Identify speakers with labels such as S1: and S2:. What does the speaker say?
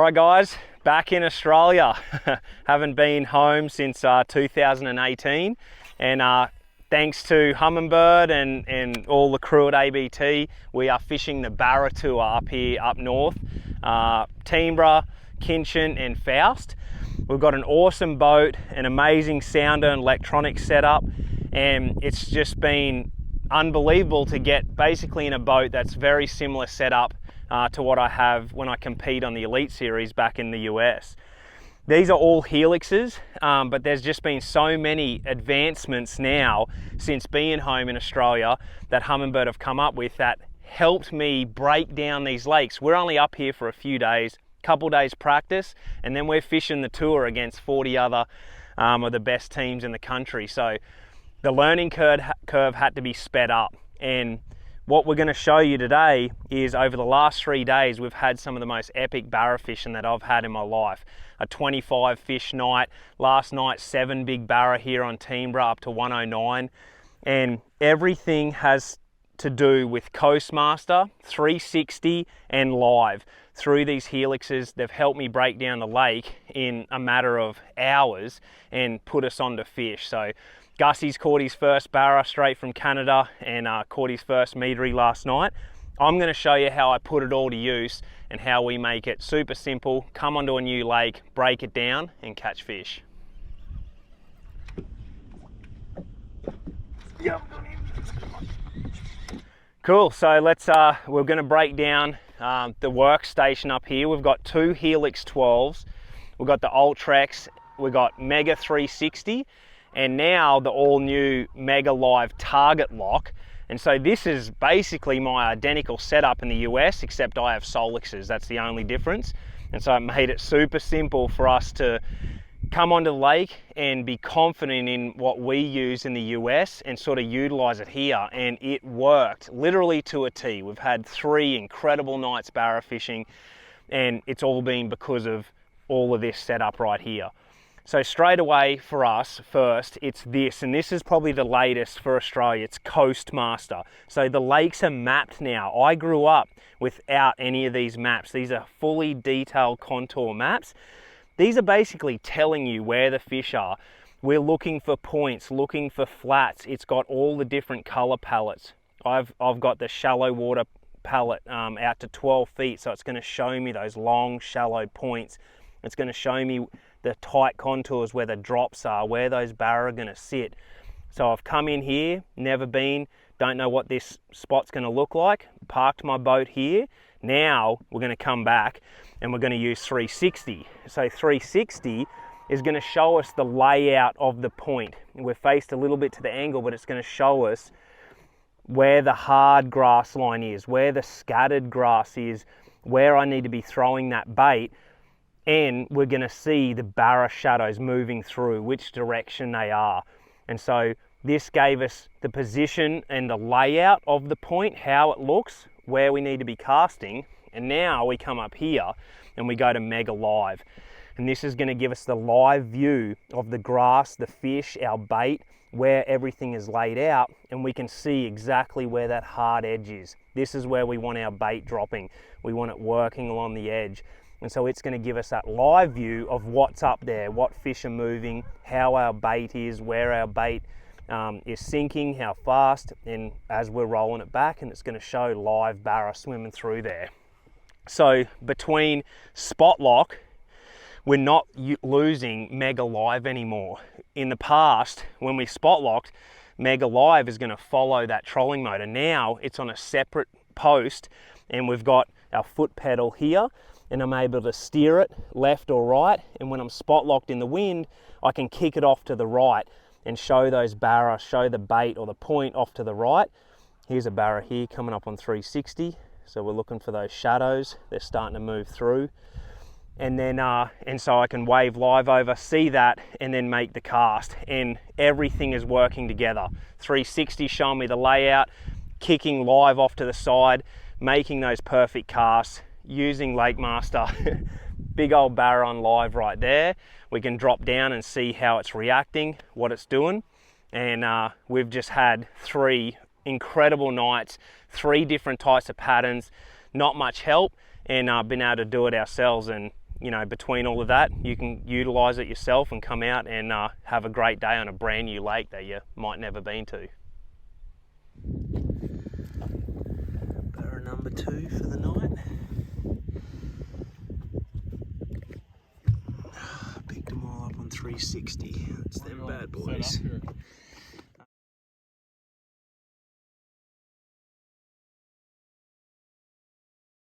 S1: Alright guys, back in Australia. Haven't been home since 2018, and thanks to Humminbird and all the crew at ABT, we are fishing the Barra tour up here up north, Toowoomba, Kinchin and Faust. We've got an awesome boat, an amazing sounder and electronic setup, and it's just been unbelievable to get basically in a boat that's very similar setup to what I have when I compete on the Elite Series back in the US. These are all helixes, but there's just been so many advancements now since being home in Australia that Humminbird have come up with that helped me break down these lakes. We're only up here for a few days, couple days practice, and then we're fishing the tour against 40 other of the best teams in the country. So the learning curve had to be sped up, and what we're going to show you today is over the last 3 days we've had some of the most epic barra fishing that I've had in my life. A 25 fish night, last night 7 big barra here on Toowoomba up to 109, and everything has to do with Coastmaster, 360 and live. Through these helixes, they've helped me break down the lake in a matter of hours and put us on to fish. So Gussie's caught his first barra straight from Canada and caught his first meatery last night. I'm going to show you how I put it all to use and how we make it super simple, come onto a new lake, break it down and catch fish. Cool, so we're going to break down the workstation up here. We've got 2 Helix 12s, we've got the Ultrex, we've got Mega 360, and now the all new Mega Live Target Lock. And so this is basically my identical setup in the US, except I have Solixes, that's the only difference. And so it made it super simple for us to come onto the lake and be confident in what we use in the US and sort of utilize it here. And it worked literally to a T. We've had 3 incredible nights barra fishing, and it's all been because of all of this setup right here. So straight away for us, first, it's this, and this is probably the latest for Australia, it's Coastmaster. So the lakes are mapped now. I grew up without any of these maps. These are fully detailed contour maps. These are basically telling you where the fish are. We're looking for points, looking for flats. It's got all the different color palettes. I've got the shallow water palette out to 12 feet, so it's gonna show me those long, shallow points. It's gonna show me the tight contours where the drops are, where those barra are gonna sit. So I've come in here, never been, don't know what this spot's gonna look like, parked my boat here. Now we're gonna come back and we're gonna use 360. So 360 is gonna show us the layout of the point. We're faced a little bit to the angle, but it's gonna show us where the hard grass line is, where the scattered grass is, where I need to be throwing that bait. And we're going to see the barra shadows moving through, which direction they are. And so this gave us the position and the layout of the point, how it looks, where we need to be casting. And now we come up here and we go to Mega Live. And this is going to give us the live view of the grass, the fish, our bait, where everything is laid out, and we can see exactly where that hard edge is. This is where we want our bait dropping. We want it working along the edge. And so it's going to give us that live view of what's up there, what fish are moving, how our bait is, where our bait is sinking, how fast, and as we're rolling it back, and it's going to show live barra swimming through there. So between spot lock, we're not losing Mega Live anymore. In the past, when we spot locked, Mega Live is going to follow that trolling motor. Now it's on a separate post, and we've got our foot pedal here, and I'm able to steer it left or right, and when I'm spot locked in the wind, I can kick it off to the right and show those barra, show the bait or the point off to the right. Here's a barra here coming up on 360, so we're looking for those shadows. They're starting to move through, and then and so I can wave live over, see that, and then make the cast, and everything is working together. 360 showing me the layout, kicking live off to the side, making those perfect casts, using LakeMaster. Big old barra on live right there. We can drop down and see how it's reacting, what it's doing. And we've just had 3 incredible nights, 3 different types of patterns, not much help, and been able to do it ourselves. And you know, between all of that, you can utilize it yourself and come out and have a great day on a brand new lake that you might never been to. Barra number 2 for the night. Picked them all up on 360. That's them bad boys.